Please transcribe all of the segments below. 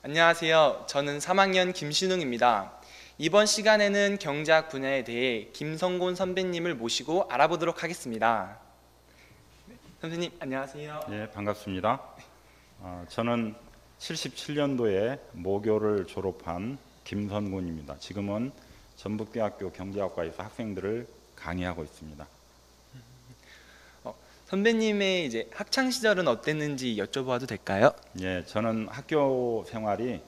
안녕하세요. 저는 3학년 김신웅입니다. 이번 시간에는 경제학 분야에 대해 김성곤 선배님을 모시고 알아보도록 하겠습니다. 선생님, 안녕하세요. 예, 반갑습니다. 저는 77년도에 모교를 졸업한 김선곤입니다. 지금은 전북대학교 경제학과에서 학생들을 강의하고 있습니다. 선배님의 이제 학창 시절은 어땠는지 여쭤봐도 될까요? 예, 저는 학교 생활이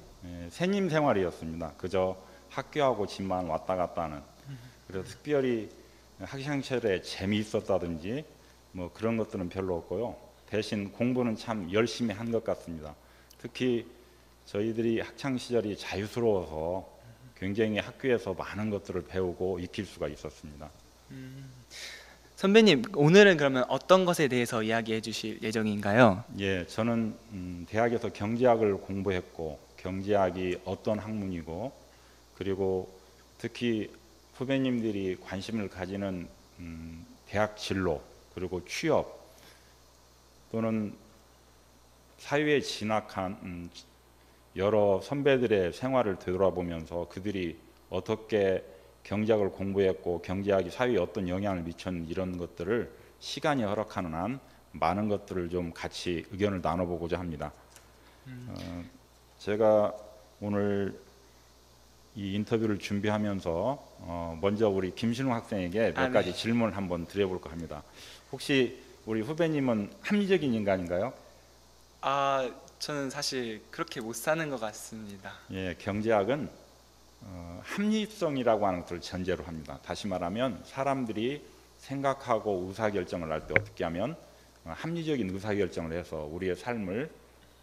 새님 생활이었습니다. 그저 학교하고 집만 왔다 갔다 하는. 그래서 특별히 학창 시절에 재미있었다든지 뭐 그런 것들은 별로 없고요. 대신 공부는 참 열심히 한 것 같습니다. 특히 저희들이 학창 시절이 자유스러워서 굉장히 학교에서 많은 것들을 배우고 익힐 수가 있었습니다. 선배님, 오늘은 그러면 어떤 것에 대해서 이야기해 주실 예정인가요? 예, 저는 대학에서 경제학을 공부했고 경제학이 어떤 학문이고 그리고 특히 후배님들이 관심을 가지는 대학 진로 그리고 취업 또는 사회에 진학한 여러 선배들의 생활을 되돌아보면서 그들이 어떻게 경제학을 공부했고 경제학이 사회에 어떤 영향을 미쳤는 이런 것들을 시간이 허락하는 한 많은 것들을 좀 같이 의견을 나눠보고자 합니다. 제가 오늘 이 인터뷰를 준비하면서 먼저 우리 김신웅 학생에게 몇 가지 질문을 한번 드려볼까 합니다. 혹시 우리 후배님은 합리적인 인간인가요? 저는 사실 그렇게 못 사는 것 같습니다. 예, 경제학은 합리성이라고 하는 것을 전제로 합니다. 다시 말하면 사람들이 생각하고 의사결정을 할 때 어떻게 하면 합리적인 의사결정을 해서 우리의 삶을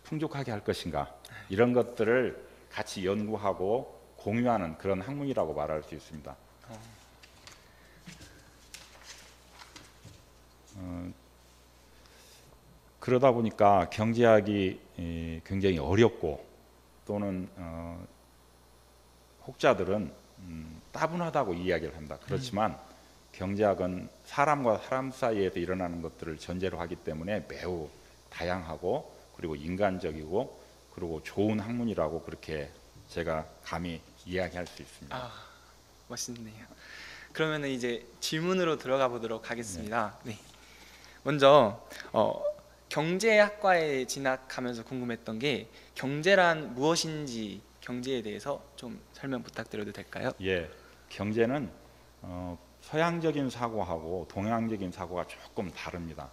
풍족하게 할 것인가 이런 것들을 같이 연구하고 공유하는 그런 학문이라고 말할 수 있습니다. 그러다 보니까 경제학이 굉장히 어렵고 또는 혹자들은 따분하다고 이야기를 합니다. 그렇지만 경제학은 사람과 사람 사이에서 일어나는 것들을 전제로 하기 때문에 매우 다양하고 그리고 인간적이고 그리고 좋은 학문이라고 그렇게 제가 감히 이야기할 수 있습니다. 멋있네요. 그러면 이제 질문으로 들어가 보도록 하겠습니다. 네. 먼저 경제학과에 진학하면서 궁금했던 게 경제란 무엇인지 경제에 대해서 좀 설명 부탁드려도 될까요? 예, 경제는 서양적인 사고하고 동양적인 사고가 조금 다릅니다.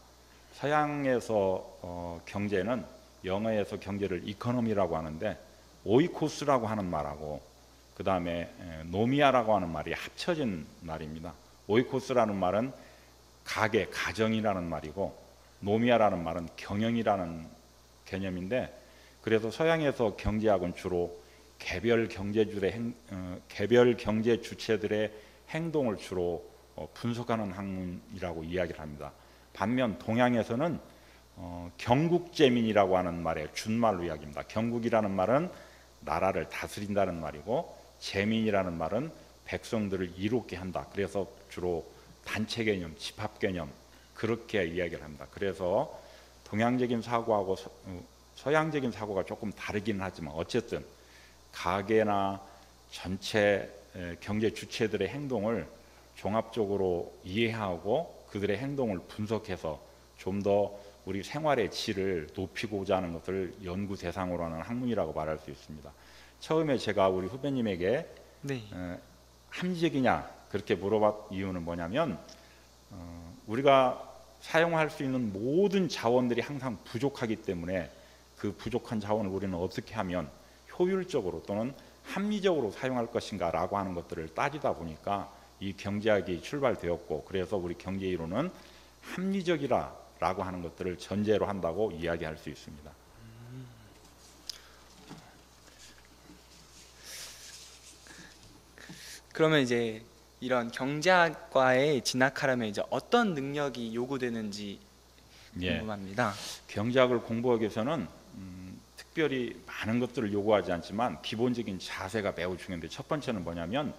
서양에서 경제는 영어에서 경제를 이코노미라고 하는데 오이코스라고 하는 말하고 그 다음에 노미아라고 하는 말이 합쳐진 말입니다. 오이코스라는 말은 가게, 가정이라는 말이고 노미아라는 말은 경영이라는 개념인데 그래서 서양에서 경제학은 주로 개별 경제 주체들의 행동을 주로 분석하는 학문이라고 이야기를 합니다. 반면 동양에서는 경국제민이라고 하는 말의 준말로 이야기합니다. 경국이라는 말은 나라를 다스린다는 말이고 제민이라는 말은 백성들을 이롭게 한다. 그래서 주로 단체 개념, 집합 개념 그렇게 이야기를 합니다. 그래서 동양적인 사고하고 서양적인 사고가 조금 다르기는 하지만 어쨌든 가계나 전체 경제 주체들의 행동을 종합적으로 이해하고 그들의 행동을 분석해서 좀 더 우리 생활의 질을 높이고자 하는 것을 연구 대상으로 하는 학문이라고 말할 수 있습니다. 처음에 제가 우리 후배님에게 합리적이냐 그렇게 물어봤 이유는 뭐냐면 우리가 사용할 수 있는 모든 자원들이 항상 부족하기 때문에 그 부족한 자원을 우리는 어떻게 하면 효율적으로 또는 합리적으로 사용할 것인가 라고 하는 것들을 따지다 보니까 이 경제학이 출발되었고 그래서 우리 경제이론은 합리적이라 라고 하는 것들을 전제로 한다고 이야기할 수 있습니다. 그러면 이제 이런 경제학과에 진학하려면 이제 어떤 능력이 요구되는지 궁금합니다. 경제학을 공부하기 위해서는 특별히 많은 것들을 요구하지 않지만 기본적인 자세가 매우 중요한데 첫 번째는 뭐냐면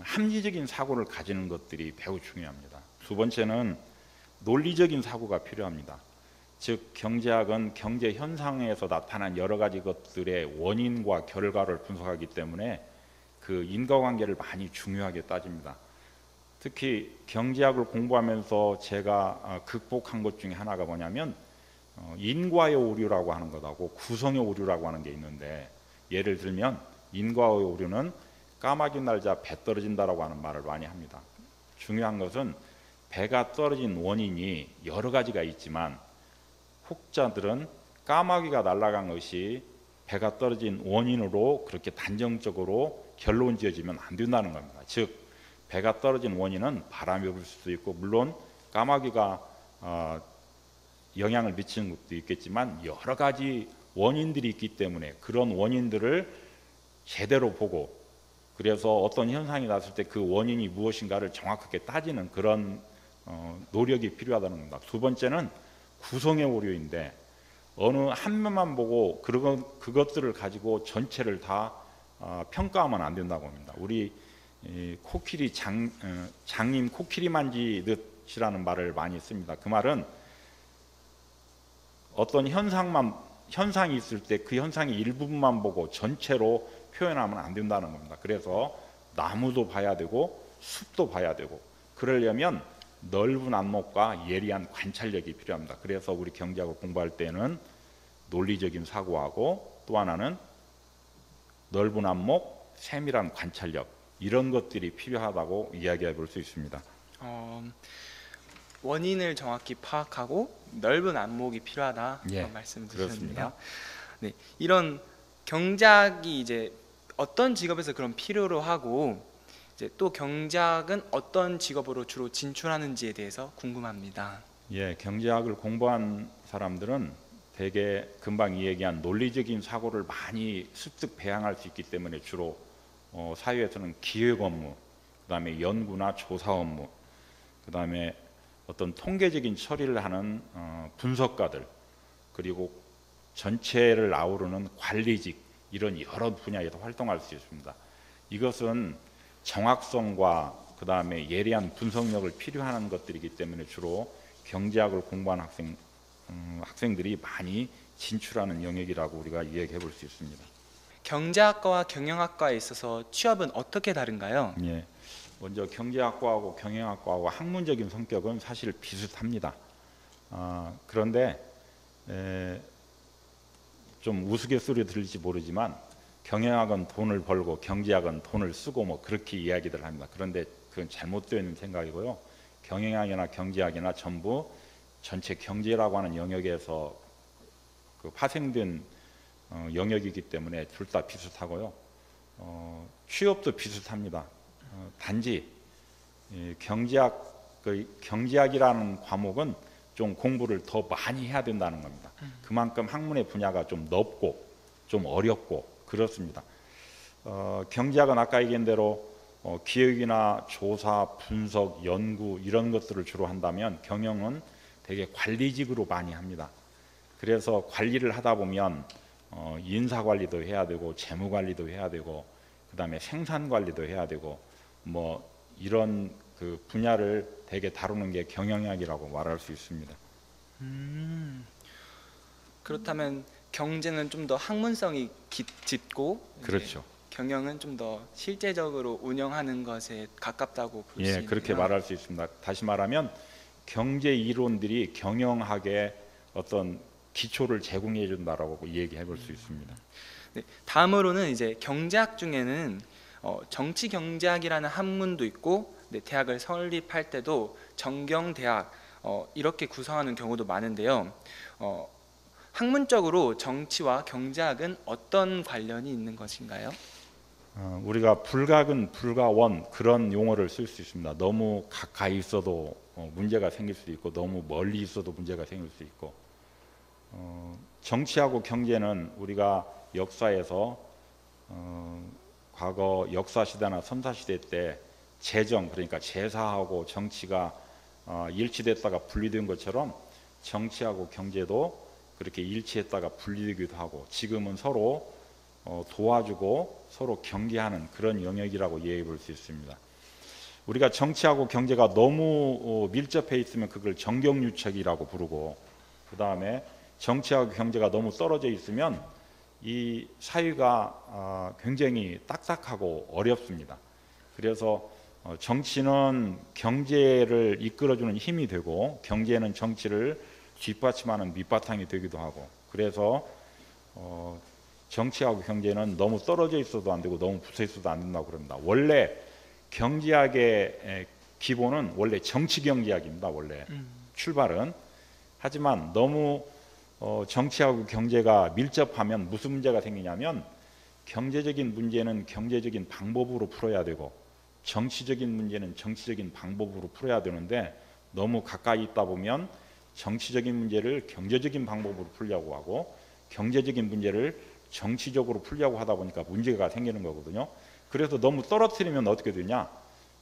합리적인 사고를 가지는 것들이 매우 중요합니다. 두 번째는 논리적인 사고가 필요합니다. 즉 경제학은 경제 현상에서 나타난 여러 가지 것들의 원인과 결과를 분석하기 때문에 그 인과관계를 많이 중요하게 따집니다. 특히 경제학을 공부하면서 제가 극복한 것 중에 하나가 뭐냐면 인과의 오류라고 하는 것하고 구성의 오류라고 하는 게 있는데, 예를 들면 인과의 오류는 까마귀 날자 배 떨어진다라고 하는 말을 많이 합니다. 중요한 것은 배가 떨어진 원인이 여러 가지가 있지만 혹자들은 까마귀가 날아간 것이 배가 떨어진 원인으로 그렇게 단정적으로 결론 지어지면 안 된다는 겁니다. 즉 배가 떨어진 원인은 바람이 불 수도 있고, 물론 까마귀가 영향을 미치는 것도 있겠지만 여러 가지 원인들이 있기 때문에 그런 원인들을 제대로 보고, 그래서 어떤 현상이 났을 때 그 원인이 무엇인가를 정확하게 따지는 그런 노력이 필요하다는 겁니다. 두 번째는 구성의 오류인데, 어느 한 면만 보고 그것들을 가지고 전체를 다 평가하면 안 된다고 합니다. 우리 코끼리 장님 코끼리 만지듯이라는 말을 많이 씁니다. 그 말은 어떤 현상이 있을 때 그 현상의 일부분만 보고 전체로 표현하면 안 된다는 겁니다. 그래서 나무도 봐야 되고 숲도 봐야 되고, 그러려면 넓은 안목과 예리한 관찰력이 필요합니다. 그래서 우리 경제학을 공부할 때는 논리적인 사고하고 또 하나는 넓은 안목, 세밀한 관찰력, 이런 것들이 필요하다고 이야기해 볼 수 있습니다. 원인을 정확히 파악하고 넓은 안목이 필요하다, 예, 그런 말씀 주셨는데요. 그렇습니다. 네, 이런 경작이 이제 어떤 직업에서 그런 필요로 하고, 이제 또 경작은 어떤 직업으로 주로 진출하는지에 대해서 궁금합니다. 예, 경제학을 공부한 사람들은 대개 금방 이 얘기한 논리적인 사고를 많이 습득 배양할 수 있기 때문에 주로 사회에서는 기획 업무, 그다음에 연구나 조사 업무, 그다음에 어떤 통계적인 처리를 하는 분석가들, 그리고 전체를 아우르는 관리직, 이런 여러 분야에서 활동할 수 있습니다. 이것은 정확성과 그다음에 예리한 분석력을 필요하는 것들이기 때문에 주로 경제학을 공부한 학생들이 많이 진출하는 영역이라고 우리가 이야기해 볼 수 있습니다. 경제학과와 경영학과에 있어서 취업은 어떻게 다른가요? 예, 먼저 경제학과하고 경영학과하고 학문적인 성격은 사실 비슷합니다. 그런데 좀 우스갯소리 들릴지 모르지만 경영학은 돈을 벌고 경제학은 돈을 쓰고 뭐 그렇게 이야기들 합니다. 그런데 그건 잘못되어 있는 생각이고요. 경영학이나 경제학이나 전부 전체 경제라고 하는 영역에서 그 파생된 영역이기 때문에 둘 다 비슷하고요. 취업도 비슷합니다. 단지 경제학이라는 과목은 좀 공부를 더 많이 해야 된다는 겁니다. 그만큼 학문의 분야가 좀 넓고 좀 어렵고 그렇습니다. 경제학은 아까 얘기한 대로 기획이나 조사, 분석, 연구 이런 것들을 주로 한다면 경영은 되게 관리직으로 많이 합니다. 그래서 관리를 하다 보면 인사관리도 해야 되고 재무관리도 해야 되고 그다음에 생산관리도 해야 되고 뭐 이런 그 분야를 되게 다루는 게 경영학이라고 말할 수 있습니다. 그렇다면 경제는 좀 더 학문성이 짙고, 그렇죠. 경영은 좀 더 실제적으로 운영하는 것에 가깝다고 볼 수 예, 있네요. 그렇게 말할 수 있습니다. 다시 말하면 경제 이론들이 경영학에 어떤 기초를 제공해 준다라고 얘기해 볼 수 있습니다. 네, 다음으로는 이제 경제학 중에는 정치 경제학이라는 학문도 있고, 네, 대학을 설립할 때도 정경대학 이렇게 구성하는 경우도 많은데요. 학문적으로 정치와 경제학은 어떤 관련이 있는 것인가요? 우리가 불가근, 불가원 그런 용어를 쓸 수 있습니다. 너무 가까이 있어도 문제가 생길 수 있고 너무 멀리 있어도 문제가 생길 수 있고, 정치하고 경제는 우리가 역사에서 과거 역사시대나 선사시대 때 재정, 그러니까 제사하고 정치가 일치됐다가 분리된 것처럼 정치하고 경제도 그렇게 일치했다가 분리되기도 하고, 지금은 서로 도와주고 서로 경계하는 그런 영역이라고 이해해 볼 수 있습니다. 우리가 정치하고 경제가 너무 밀접해 있으면 그걸 정경유착이라고 부르고, 그 다음에 정치하고 경제가 너무 떨어져 있으면 이 사회가 굉장히 딱딱하고 어렵습니다. 그래서 정치는 경제를 이끌어주는 힘이 되고 경제는 정치를 뒷받침하는 밑바탕이 되기도 하고, 그래서 정치하고 경제는 너무 떨어져 있어도 안 되고 너무 붙어 있어도 안 된다고 그럽니다. 원래 경제학의 기본은 원래 정치 경제학입니다. 원래 출발은. 하지만 너무 정치하고 경제가 밀접하면 무슨 문제가 생기냐면, 경제적인 문제는 경제적인 방법으로 풀어야 되고 정치적인 문제는 정치적인 방법으로 풀어야 되는데, 너무 가까이 있다 보면 정치적인 문제를 경제적인 방법으로 풀려고 하고 경제적인 문제를 정치적으로 풀려고 하다 보니까 문제가 생기는 거거든요. 그래서 너무 떨어뜨리면 어떻게 되냐,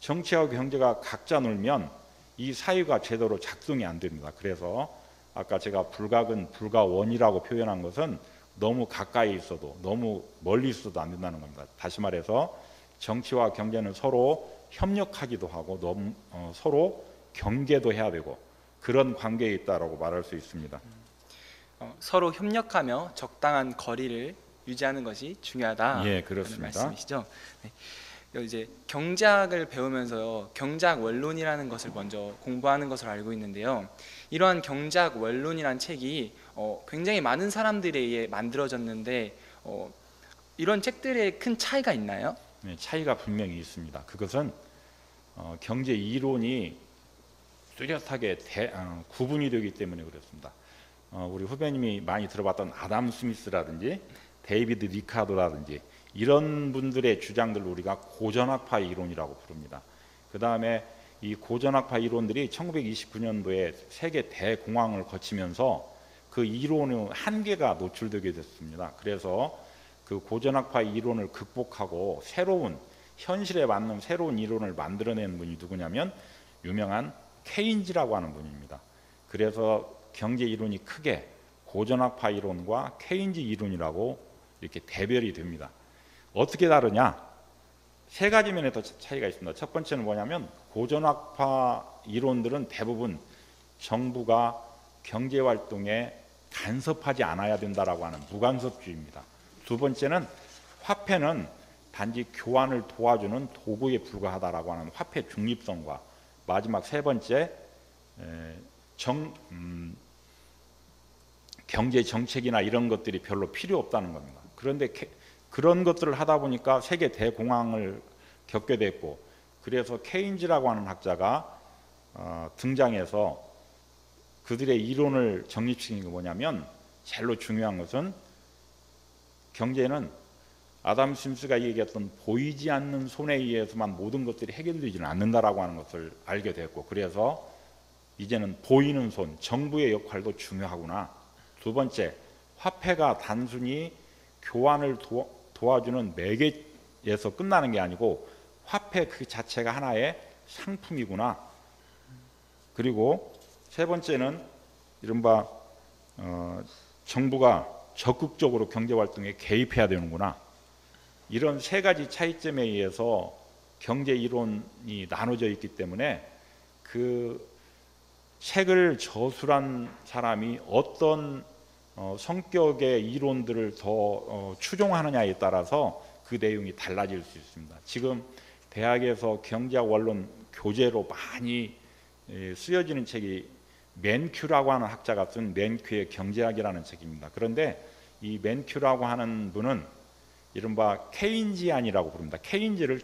정치하고 경제가 각자 놀면 이 사회가 제대로 작동이 안 됩니다. 그래서 아까 제가 불가근 불가원이라고 표현한 것은 너무 가까이 있어도 너무 멀리 있어도 안 된다는 겁니다. 다시 말해서 정치와 경제는 서로 협력하기도 하고 너무 서로 경계도 해야 되고 그런 관계에 있다라고 말할 수 있습니다. 서로 협력하며 적당한 거리를 유지하는 것이 중요하다. 예, 그렇습니다. 말씀이시죠? 네. 이제 경제학을 배우면서요, 경제학 원론이라는 것을 먼저 공부하는 것으로 알고 있는데요. 이러한 경제학 원론이란 책이 굉장히 많은 사람들에 의해 만들어졌는데 이런 책들에 큰 차이가 있나요? 네, 차이가 분명히 있습니다. 그것은 경제 이론이 뚜렷하게 구분이 되기 때문에 그렇습니다. 우리 후배님이 많이 들어봤던 아담 스미스라든지 데이비드 리카도라든지 이런 분들의 주장들을 우리가 고전학파 이론이라고 부릅니다. 그 다음에 이 고전학파 이론들이 1929년도에 세계 대공황을 거치면서 그 이론의 한계가 노출되게 됐습니다. 그래서 그 고전학파 이론을 극복하고 새로운 현실에 맞는 새로운 이론을 만들어낸 분이 누구냐면 유명한 케인즈라고 하는 분입니다. 그래서 경제 이론이 크게 고전학파 이론과 케인즈 이론이라고 이렇게 대별이 됩니다. 어떻게 다르냐? 세 가지 면에서 차이가 있습니다. 첫 번째는 뭐냐면 고전학파 이론들은 대부분 정부가 경제활동에 간섭하지 않아야 된다라고 하는 무간섭주의입니다. 두 번째는 화폐는 단지 교환을 도와주는 도구에 불과하다라고 하는 화폐 중립성과, 마지막 세 번째 경제 정책이나 이런 것들이 별로 필요 없다는 겁니다. 그런데 그런 것들을 하다 보니까 세계 대공황을 겪게 됐고, 그래서 케인즈라고 하는 학자가 등장해서 그들의 이론을 정립시킨 게 뭐냐면, 제일로 중요한 것은 경제는 아담 스미스가 얘기했던 보이지 않는 손에 의해서만 모든 것들이 해결되지는 않는다라고 하는 것을 알게 됐고, 그래서 이제는 보이는 손, 정부의 역할도 중요하구나. 두 번째, 화폐가 단순히 교환을 도와주는 매개에서 끝나는 게 아니고 화폐 그 자체가 하나의 상품이구나. 그리고 세 번째는 이른바 정부가 적극적으로 경제활동에 개입해야 되는구나. 이런 세 가지 차이점에 의해서 경제 이론이 나눠져 있기 때문에 그 책을 저술한 사람이 어떤 성격의 이론들을 더 추종하느냐에 따라서 그 내용이 달라질 수 있습니다. 지금 대학에서 경제학 원론 교재로 많이 쓰여지는 책이 맨큐라고 하는 학자가 쓴 맨큐의 경제학이라는 책입니다. 그런데 이 맨큐라고 하는 분은 이른바 케인지안이라고 부릅니다. 케인즈를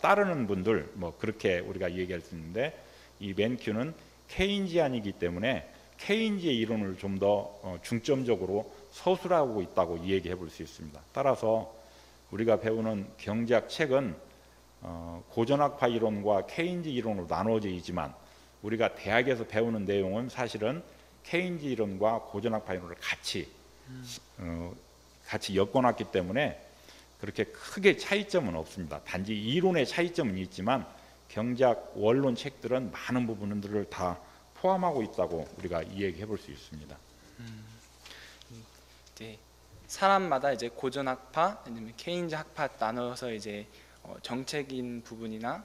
따르는 분들, 뭐 그렇게 우리가 얘기할 수 있는데, 이 맨큐는 케인지안이기 때문에 케인즈의 이론을 좀 더 중점적으로 서술하고 있다고 얘기해 볼 수 있습니다. 따라서 우리가 배우는 경제학 책은 고전학파 이론과 케인즈 이론으로 나누어져 있지만, 우리가 대학에서 배우는 내용은 사실은 케인즈 이론과 고전학파 이론을 같이 엮어놨기 때문에 그렇게 크게 차이점은 없습니다. 단지 이론의 차이점은 있지만 경제학 원론 책들은 많은 부분들을 다 포함하고 있다고 우리가 이야기해 볼 수 있습니다. 이제 사람마다 이제 고전학파 아니면 케인즈 학파 나눠서 이제 정책인 부분이나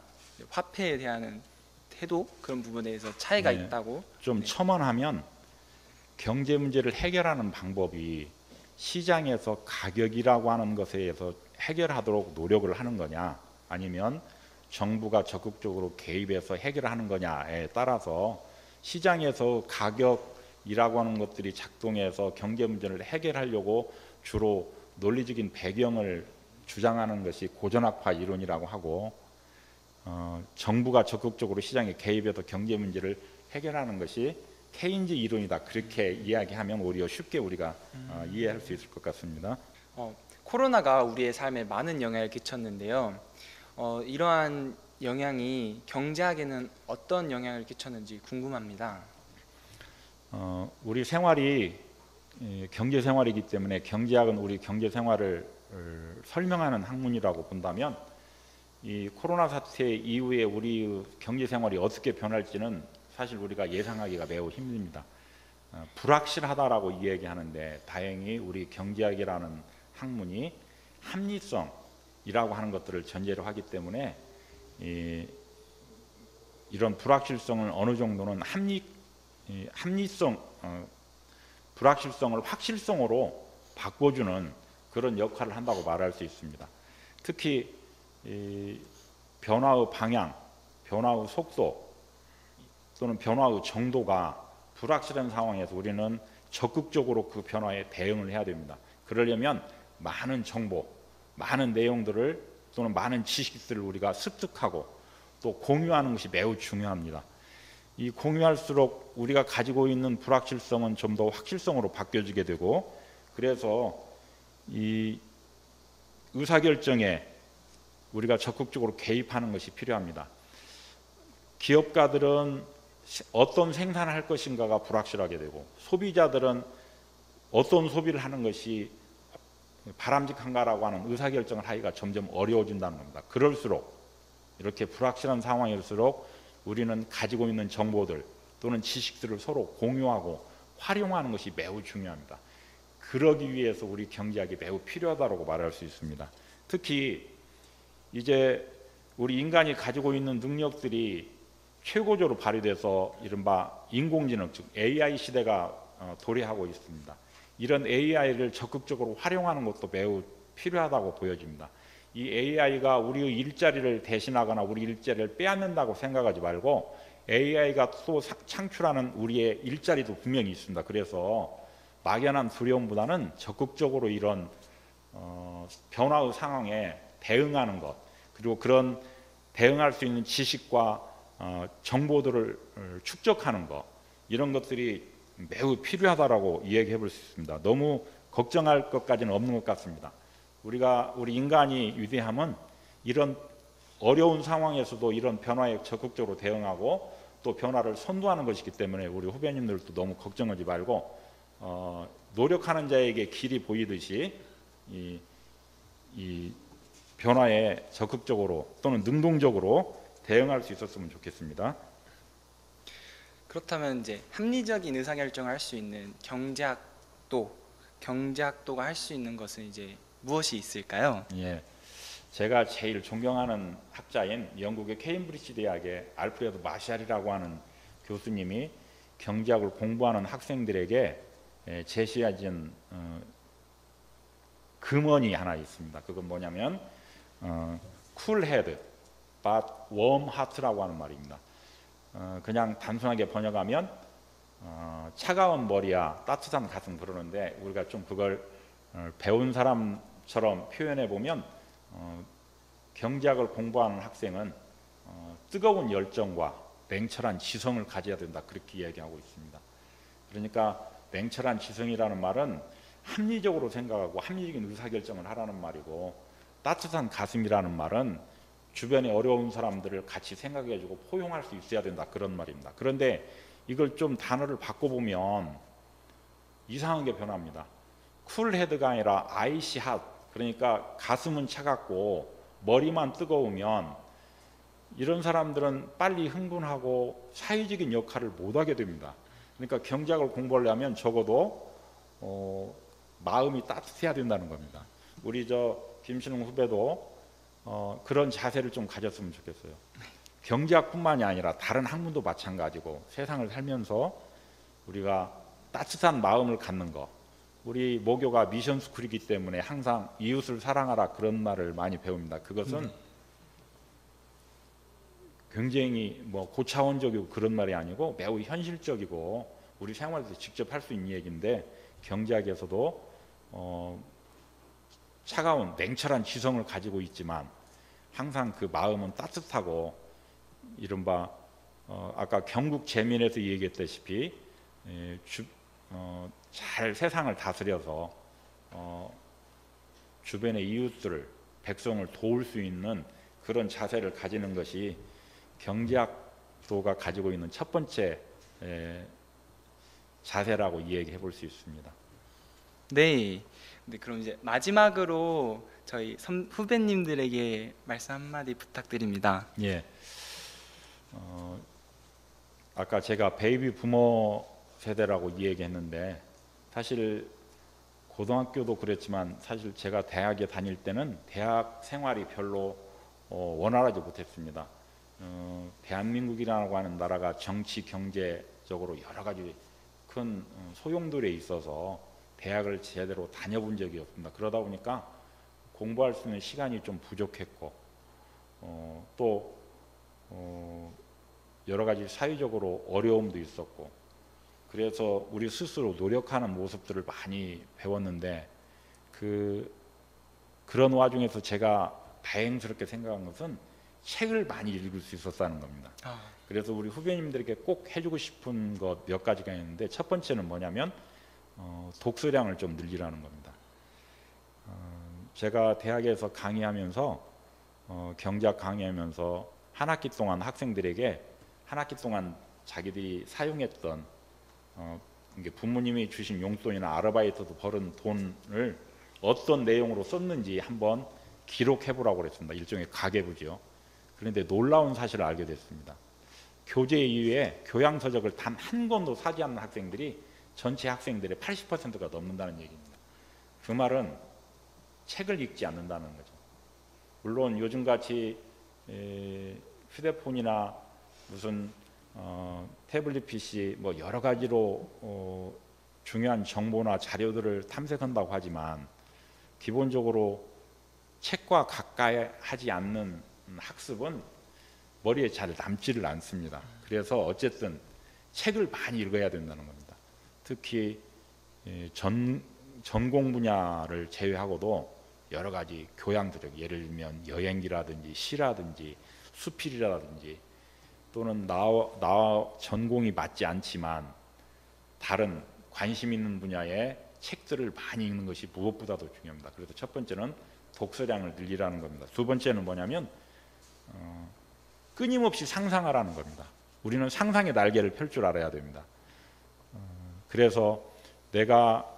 화폐에 대한 태도, 그런 부분에 대해서 차이가 있다고. 좀 첨언하면 경제 문제를 해결하는 방법이 시장에서 가격이라고 하는 것에 의해서 해결하도록 노력을 하는 거냐, 아니면 정부가 적극적으로 개입해서 해결하는 거냐에 따라서 시장에서 가격이라고 하는 것들이 작동해서 경제 문제를 해결하려고 주로 논리적인 배경을 주장하는 것이 고전학파 이론이라고 하고, 정부가 적극적으로 시장에 개입해서 경제 문제를 해결하는 것이 케인즈 이론이다, 그렇게 이야기하면 오히려 쉽게 우리가 이해할 수 있을 것 같습니다. 코로나가 우리의 삶에 많은 영향을 끼쳤는데요. 이러한 영향이 경제학에는 어떤 영향을 끼쳤는지 궁금합니다. 우리 생활이 경제 생활이기 때문에 경제학은 우리 경제 생활을 설명하는 학문이라고 본다면, 이 코로나 사태 이후에 우리 경제 생활이 어떻게 변할지는 사실 우리가 예상하기가 매우 힘듭니다. 불확실하다라고 이야기하는데, 다행히 우리 경제학이라는 학문이 합리성이라고 하는 것들을 전제로 하기 때문에 이런 불확실성을 어느 정도는 불확실성을 확실성으로 바꿔주는 그런 역할을 한다고 말할 수 있습니다. 특히 변화의 방향, 변화의 속도 또는 변화의 정도가 불확실한 상황에서 우리는 적극적으로 그 변화에 대응을 해야 됩니다. 그러려면 많은 정보, 많은 내용들을 또는 많은 지식들을 우리가 습득하고 또 공유하는 것이 매우 중요합니다. 이 공유할수록 우리가 가지고 있는 불확실성은 좀 더 확실성으로 바뀌어지게 되고, 그래서 이 의사결정에 우리가 적극적으로 개입하는 것이 필요합니다. 기업가들은 어떤 생산을 할 것인가가 불확실하게 되고, 소비자들은 어떤 소비를 하는 것이 바람직한가라고 하는 의사결정을 하기가 점점 어려워진다는 겁니다. 그럴수록, 이렇게 불확실한 상황일수록 우리는 가지고 있는 정보들 또는 지식들을 서로 공유하고 활용하는 것이 매우 중요합니다. 그러기 위해서 우리 경제학이 매우 필요하다고 말할 수 있습니다. 특히 이제 우리 인간이 가지고 있는 능력들이 최고조로 발휘돼서 이른바 인공지능, 즉 AI 시대가 도래하고 있습니다. 이런 AI를 적극적으로 활용하는 것도 매우 필요하다고 보여집니다. 이 AI가 우리의 일자리를 대신하거나 우리 일자리를 빼앗는다고 생각하지 말고, AI가 또 창출하는 우리의 일자리도 분명히 있습니다. 그래서 막연한 두려움보다는 적극적으로 이런 변화의 상황에 대응하는 것, 그리고 그런 대응할 수 있는 지식과 정보들을 축적하는 것, 이런 것들이 매우 필요하다라고 이야기해 볼 수 있습니다. 너무 걱정할 것까지는 없는 것 같습니다. 우리 인간이 위대함은 이런 어려운 상황에서도 이런 변화에 적극적으로 대응하고 또 변화를 선도하는 것이기 때문에, 우리 후배님들도 너무 걱정하지 말고 노력하는 자에게 길이 보이듯이 이 변화에 적극적으로 또는 능동적으로 대응할 수 있었으면 좋겠습니다. 그렇다면 이제 합리적인 의사결정을 할 수 있는 경제학도가 할 수 있는 것은 이제 무엇이 있을까요? 예, 제가 제일 존경하는 학자인 영국의 케임브리지 대학의 알프레드 마샬이라고 하는 교수님이 경제학을 공부하는 학생들에게 제시해준 금언이 하나 있습니다. 그건 뭐냐면 cool head but warm heart라고 하는 말입니다. 그냥 단순하게 번역하면 차가운 머리야 따뜻한 가슴 그러는데, 우리가 좀 그걸 배운 사람처럼 표현해 보면 경제학을 공부하는 학생은 뜨거운 열정과 냉철한 지성을 가져야 된다, 그렇게 이야기하고 있습니다. 그러니까 냉철한 지성이라는 말은 합리적으로 생각하고 합리적인 의사결정을 하라는 말이고, 따뜻한 가슴이라는 말은 주변에 어려운 사람들을 같이 생각해주고 포용할 수 있어야 된다, 그런 말입니다. 그런데 이걸 좀 단어를 바꿔보면 이상한 게 변합니다. 쿨헤드가 아니라 아이시 핫, 그러니까 가슴은 차갑고 머리만 뜨거우면 이런 사람들은 빨리 흥분하고 사회적인 역할을 못하게 됩니다. 그러니까 경제학을 공부하려면 적어도 마음이 따뜻해야 된다는 겁니다. 우리 김신웅 후배도 그런 자세를 좀 가졌으면 좋겠어요. 경제학뿐만이 아니라 다른 학문도 마찬가지고, 세상을 살면서 우리가 따뜻한 마음을 갖는 거. 우리 모교가 미션 스쿨이기 때문에 항상 이웃을 사랑하라 그런 말을 많이 배웁니다. 그것은 굉장히 뭐 고차원적이고 그런 말이 아니고 매우 현실적이고 우리 생활에서 직접 할 수 있는 얘기인데, 경제학에서도 차가운 냉철한 지성을 가지고 있지만 항상 그 마음은 따뜻하고, 이른바 아까 경국 재민에서 얘기했다시피 잘 세상을 다스려서 주변의 이웃들을, 백성을 도울 수 있는 그런 자세를 가지는 것이 경제학도가 가지고 있는 첫 번째 자세라고 이야기해 볼 수 있습니다. 네. 네, 그럼 이제 마지막으로 저희 후배님들에게 말씀 한마디 부탁드립니다. 예. 아까 제가 베이비 부모 세대라고 이야기했는데, 사실 고등학교도 그랬지만 사실 제가 대학에 다닐 때는 대학 생활이 별로 원활하지 못했습니다. 대한민국이라고 하는 나라가 정치 경제적으로 여러 가지 큰 소용돌이에 있어서 대학을 제대로 다녀본 적이 없습니다. 그러다 보니까 공부할 수 있는 시간이 좀 부족했고, 또 여러 가지 사회적으로 어려움도 있었고, 그래서 우리 스스로 노력하는 모습들을 많이 배웠는데, 그런 와중에서 제가 다행스럽게 생각한 것은 책을 많이 읽을 수 있었다는 겁니다. 그래서 우리 후배님들에게 꼭 해주고 싶은 것 몇 가지가 있는데, 첫 번째는 뭐냐면 독서량을 좀 늘리라는 겁니다. 제가 대학에서 강의하면서 경제학 강의하면서 한 학기 동안 학생들에게 한 학기 동안 자기들이 사용했던 이게 부모님이 주신 용돈이나 아르바이트도 벌은 돈을 어떤 내용으로 썼는지 한번 기록해 보라고 그랬습니다. 일종의 가계부죠. 그런데 놀라운 사실을 알게 됐습니다. 교재 이외에 교양서적을 단 한 권도 사지 않는 학생들이 전체 학생들의 80%가 넘는다는 얘기입니다. 그 말은 책을 읽지 않는다는 거죠. 물론 요즘같이 휴대폰이나 무슨 태블릿 PC 뭐 여러 가지로 중요한 정보나 자료들을 탐색한다고 하지만, 기본적으로 책과 가까이 하지 않는 학습은 머리에 잘 남지를 않습니다. 그래서 어쨌든 책을 많이 읽어야 된다는 겁니다. 특히 전공 분야를 제외하고도 여러 가지 교양들, 예를 들면 여행기라든지 시라든지 수필이라든지, 또는 나와 전공이 맞지 않지만 다른 관심 있는 분야의 책들을 많이 읽는 것이 무엇보다도 중요합니다. 그래서 첫 번째는 독서량을 늘리라는 겁니다. 두 번째는 뭐냐면 끊임없이 상상하라는 겁니다. 우리는 상상의 날개를 펼 줄 알아야 됩니다. 그래서 내가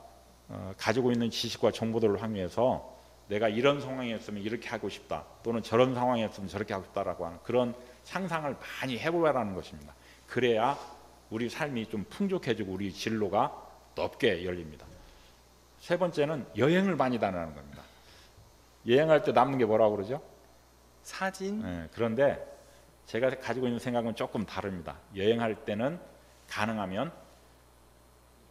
가지고 있는 지식과 정보들을 활용해서 내가 이런 상황이었으면 이렇게 하고 싶다, 또는 저런 상황이었으면 저렇게 하고 싶다라고 하는 그런 상상을 많이 해보라는 것입니다. 그래야 우리 삶이 좀 풍족해지고 우리 진로가 넓게 열립니다. 세 번째는 여행을 많이 다니는 겁니다. 여행할 때 남는 게 뭐라고 그러죠? 사진? 네, 그런데 제가 가지고 있는 생각은 조금 다릅니다. 여행할 때는 가능하면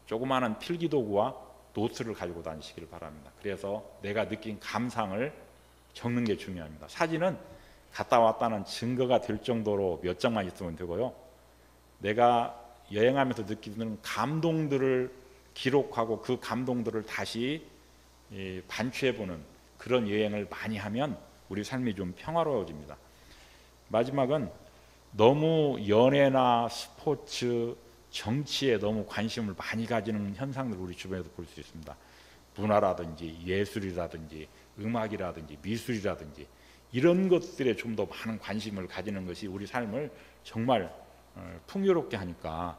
조그마한 필기도구와 노트를 가지고 다니시길 바랍니다. 그래서 내가 느낀 감상을 적는 게 중요합니다. 사진은 갔다 왔다는 증거가 될 정도로 몇 장만 있으면 되고요. 내가 여행하면서 느끼는 감동들을 기록하고 그 감동들을 다시 반추해보는 그런 여행을 많이 하면 우리 삶이 좀 평화로워집니다. 마지막은 너무 연애나 스포츠, 정치에 너무 관심을 많이 가지는 현상들을 우리 주변에서 볼 수 있습니다. 문화라든지 예술이라든지 음악이라든지 미술이라든지 이런 것들에 좀 더 많은 관심을 가지는 것이 우리 삶을 정말 풍요롭게 하니까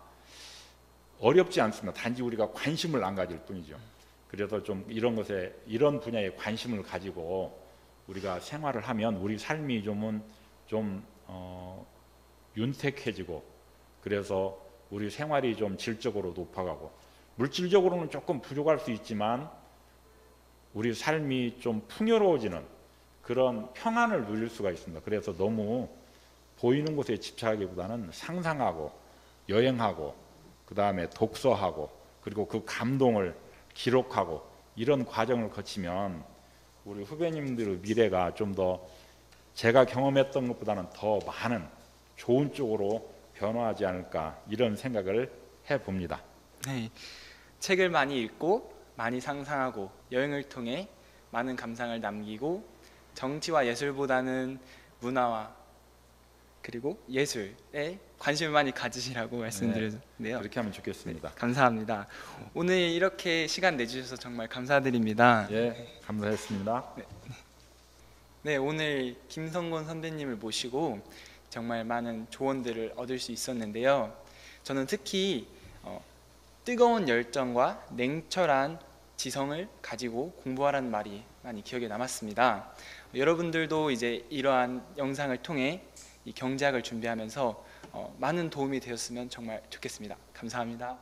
어렵지 않습니다. 단지 우리가 관심을 안 가질 뿐이죠. 그래서 좀 이런 것에, 이런 분야에 관심을 가지고 우리가 생활을 하면 우리 삶이 좀 윤택해지고, 그래서 우리 생활이 좀 질적으로 높아가고, 물질적으로는 조금 부족할 수 있지만 우리 삶이 좀 풍요로워지는 그런 평안을 누릴 수가 있습니다. 그래서 너무 보이는 곳에 집착하기보다는 상상하고 여행하고 그 다음에 독서하고 그리고 그 감동을 기록하고 이런 과정을 거치면 우리 후배님들의 미래가 좀 더 제가 경험했던 것보다는 더 많은 좋은 쪽으로 변화하지 않을까 이런 생각을 해봅니다. 네, 책을 많이 읽고 많이 상상하고 여행을 통해 많은 감상을 남기고 정치와 예술보다는 문화와 그리고 예술에 관심을 많이 가지시라고 말씀드렸는데요. 그렇게 하면 좋겠습니다. 감사합니다. 오늘 이렇게 시간 내주셔서 정말 감사드립니다. 예, 감사했습니다. 네, 오늘 김성곤 선배님을 모시고 정말 많은 조언들을 얻을 수 있었는데요. 저는 특히 뜨거운 열정과 냉철한 지성을 가지고 공부하라는 말이 많이 기억에 남았습니다. 여러분들도 이제 이러한 영상을 통해 이 경제학을 준비하면서 많은 도움이 되었으면 정말 좋겠습니다. 감사합니다.